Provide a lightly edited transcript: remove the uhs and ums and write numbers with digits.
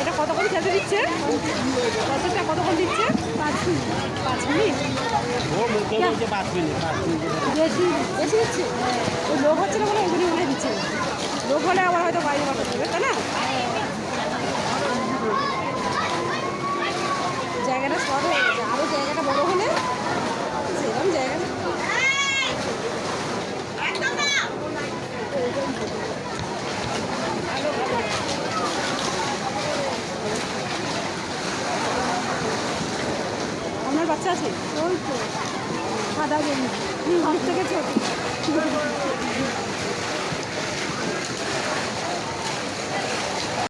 এটা কতক্ষণ খেতে দিচ্ছে? প্রসেসটা কতক্ষণ দিচ্ছে? 5 মিনিট। 5 মিনিট বেশি বেশি দিচ্ছে। ওই লোক হচ্ছে না বলে ওইগুলি মনে দিচ্ছে। লোক হলে আবার হয়তো বাইরে বার করতে হবে, তাই না? জায়গাটা শর্ট হয়ে গেছে, আরও জায়গাটা বড় হলে সেরকম জায়গা আপনার বাচ্চা আছে? ওই তো সাদা জমি, থেকে ছোট।